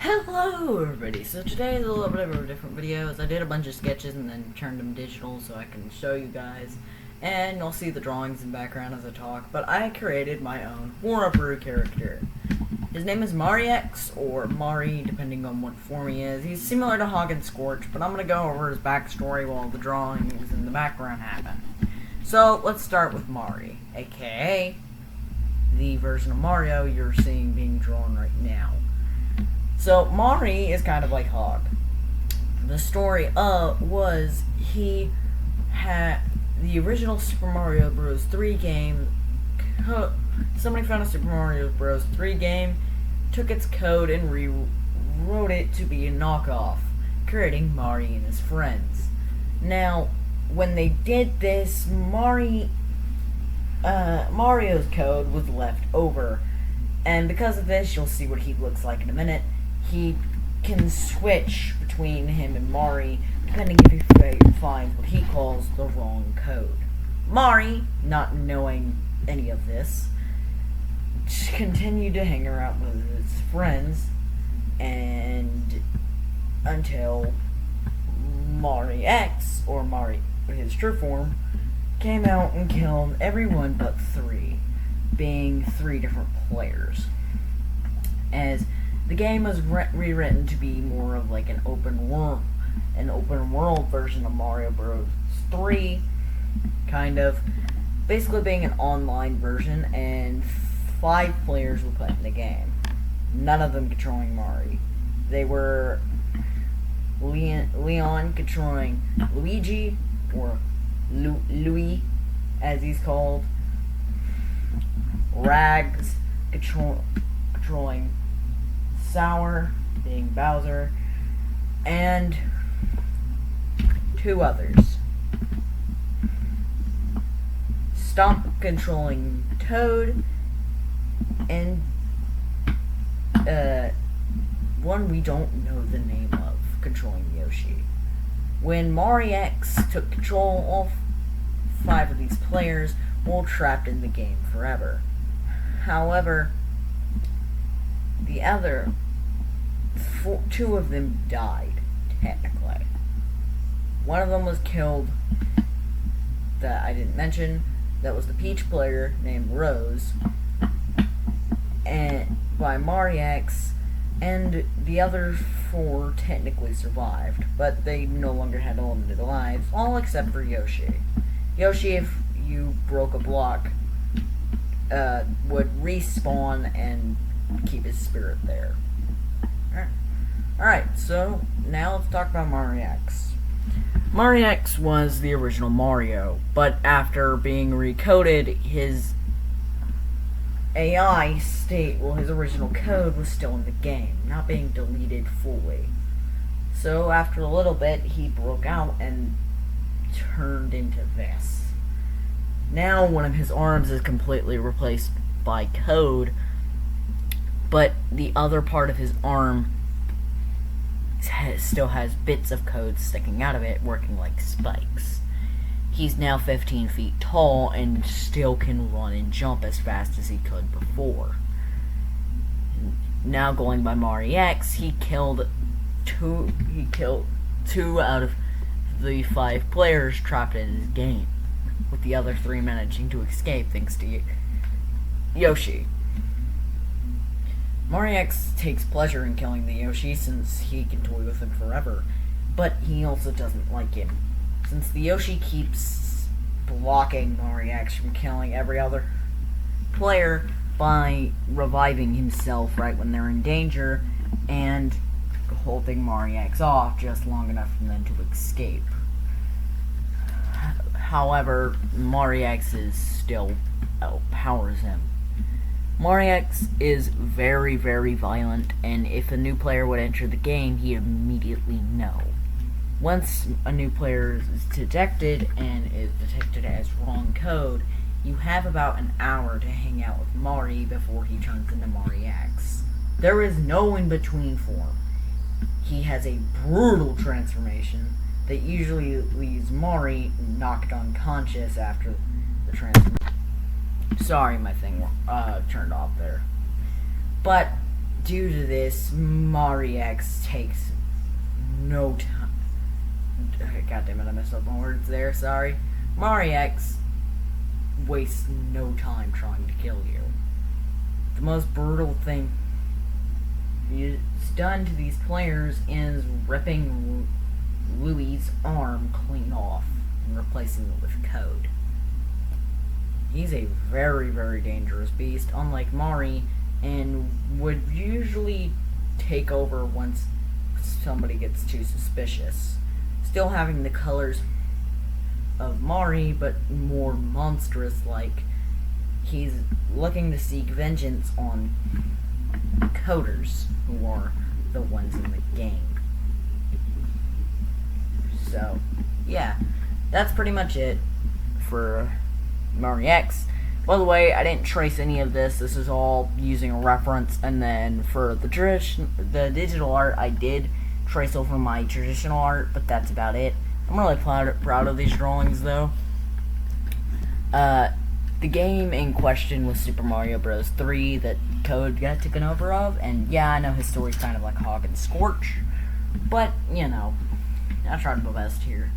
Hello everybody, so today is a little bit of a different video. I did a bunch of sketches and then turned them digital so I can show you guys. And you'll see the drawings in the background as I talk, but I created my own horrorbrew character. His name is marix, or Mari, depending on what form he is. He's similar to Hog and Scorch, but I'm going to go over his backstory while the drawings in the background happen. So, let's start with Mari, aka the version of Mario you're seeing being drawn right now. So, Mari is kind of like Hog. The story was he had the original Super Mario Bros. 3 game. Somebody found a Super Mario Bros. 3 game, took its code and rewrote it to be a knockoff, creating Mari and his friends. Now, when they did this, Mario's code was left over, and because of this, you'll see what he looks like in a minute. He can switch between him and Mari, depending if he finds what he calls the wrong code. Mari, not knowing any of this, continued to hang around with his friends, and until marix, or Mari, his true form, came out and killed everyone but 3, being 3 different players. As the game was rewritten to be more of like an open world version of Mario Bros. 3, kind of, basically being an online version, and 5 players were playing the game. None of them controlling Mari. They were Leon controlling Luigi, or Louis, as he's called. Rags controlling Sour, being Bowser, and 2 others. Stomp controlling Toad, and one we don't know the name of, controlling Yoshi. When marix took control of 5 of these players, all trapped in the game forever. However, the other 2 of them died, technically. One of them was killed, that I didn't mention. That was the Peach player named Rose, and by marix, and the other 4 technically survived, but they no longer had unlimited lives, all except for Yoshi. Yoshi, if you broke a block, would respawn and keep his spirit there. Alright, so now let's talk about marix. Marix was the original Mario, but after being recoded, his AI state, his original code was still in the game, not being deleted fully. So after a little bit, he broke out and turned into this. Now one of his arms is completely replaced by code, but the other part of his arm still has bits of code sticking out of it, working like spikes. He's now 15 feet tall and still can run and jump as fast as he could before. Now going by marix, he killed 2 out of the 5 players trapped in his game, with the other 3 managing to escape thanks to Yoshi. Marix takes pleasure in killing the Yoshi since he can toy with him forever, but he also doesn't like him, since the Yoshi keeps blocking marix from killing every other player by reviving himself right when they're in danger and holding marix off just long enough for them to escape. However, marix still outpowers him. Marix is very, very violent, and if a new player would enter the game, he'd immediately know. Once a new player is detected, and is detected as wrong code, you have about an hour to hang out with Mari before he turns into marix. There is no in-between form. He has a brutal transformation that usually leaves Mari knocked unconscious after the transformation. Sorry, my thing turned off there. But due to this, marix takes no time. God damn it, I messed up my words there, sorry. Marix wastes no time trying to kill you. The most brutal thing he's done to these players is ripping Louis' arm clean off and replacing it with code. He's a very, very dangerous beast, unlike Mari, and would usually take over once somebody gets too suspicious. Still having the colors of Mari, but more monstrous, like he's looking to seek vengeance on coders who are the ones in the game. So, yeah, that's pretty much it for marix. By the way, I didn't trace any of this. This is all using a reference, and then for the digital art, I did trace over my traditional art, but that's about it. I'm really proud of these drawings, though. The game in question was Super Mario Bros. 3 that Code got taken over of, and yeah, I know his story's kind of like Hog and Scorch, but, you know, I tried my best here.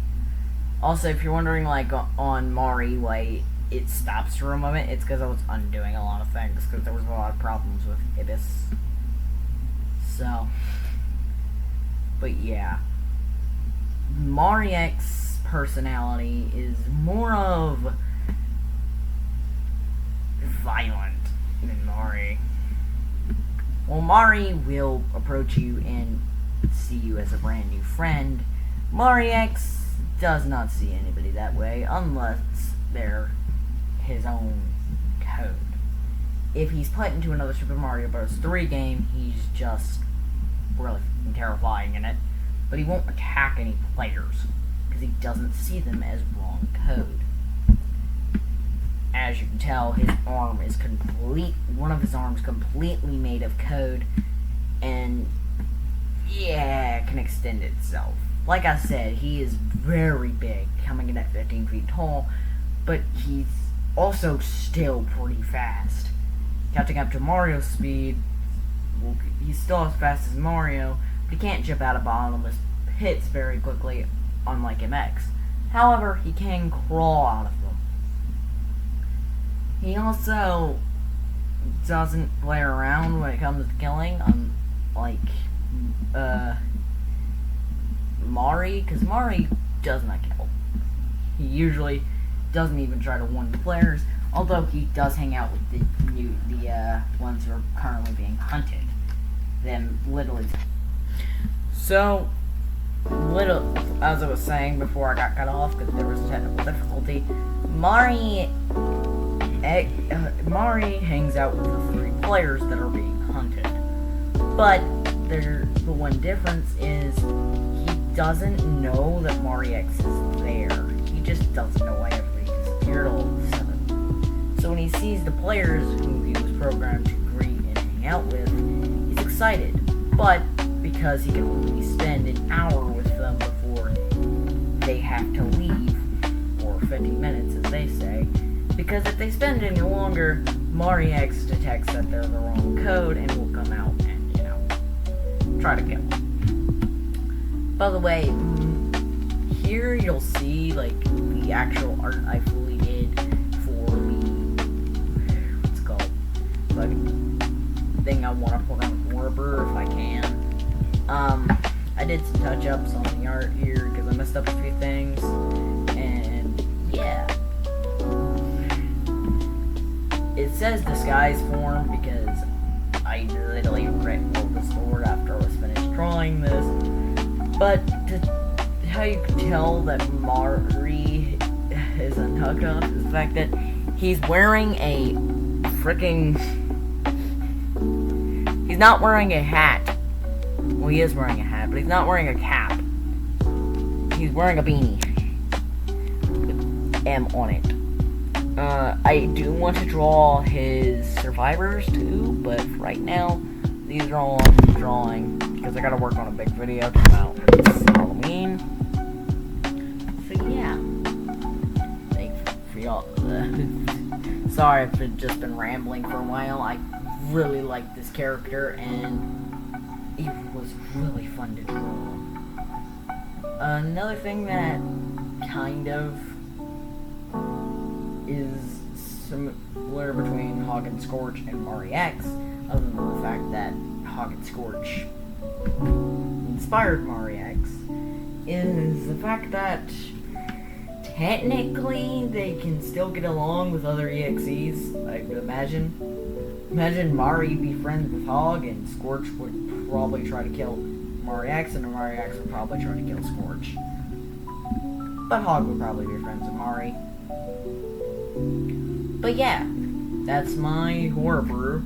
Also, if you're wondering, like, on Mari, why it stops for a moment, it's because I was undoing a lot of things, because there was a lot of problems with Ibis. So, but yeah. Marix's personality is more of violent than Mari. Well, Mari will approach you and see you as a brand new friend. Marix does not see anybody that way unless they're his own code. If he's put into another Super Mario Bros. 3 game, he's just really terrifying in it. But he won't attack any players because he doesn't see them as wrong code. As you can tell, his arm is one of his arms completely made of code, and yeah, it can extend itself. Like I said, he is very big, coming in at 15 feet tall, but he's also still pretty fast. Catching up to Mario's speed, well, he's still as fast as Mario, but he can't jump out of bottomless pits very quickly, unlike MX. However, he can crawl out of them. He also doesn't play around when it comes to killing, unlike Mari, because Mari does not kill. He usually doesn't even try to warn the players, although he does hang out with the ones who are currently being hunted. Them literally. So, as I was saying before I got cut off because there was a technical difficulty, Mari hangs out with the 3 players that are being hunted. But the one difference is he doesn't know that Marix is there. He just doesn't know why everybody disappeared all of a sudden. So when he sees the players who he was programmed to greet and hang out with, he's excited. But because he can only spend an hour with them before they have to leave, or 50 minutes as they say, because if they spend any longer, Marix detects that they're the wrong code and will come out and, you know, try to kill them. By the way, here you'll see, like, the actual art I fully did for the, what's it called, like, thing I want to put on horrorbrew if I can. I did some touch-ups on the art here because I messed up a few things, and yeah. It says disguise form because I literally wrote the sword after I was finished drawing this, but how you can tell that Mari is unhooked up is the fact that he's wearing a freaking... He's not wearing a hat. Well, he is wearing a hat, but he's not wearing a cap. He's wearing a beanie with M on it. I do want to draw his survivors too, but right now, these are all I'm drawing because I gotta work on a big video to come out Halloween. So yeah, thanks for y'all. Sorry if I've just been rambling for a while. I really liked this character, and it was really fun to draw. Another thing that kind of is similar between Hog and Scorch and Marix, other than the fact that Hog and Scorch inspired Marix, is the fact that technically they can still get along with other EXEs. Like, imagine Mari be friends with Hog, and Scorch would probably try to kill Marix, and Marix would probably try to kill Scorch. But Hog would probably be friends with Mari. But yeah, that's my horror brew.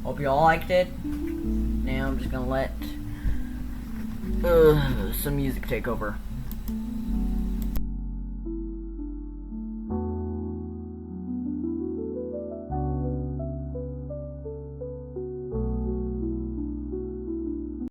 Hope you all liked it. Now I'm just gonna let some music take over.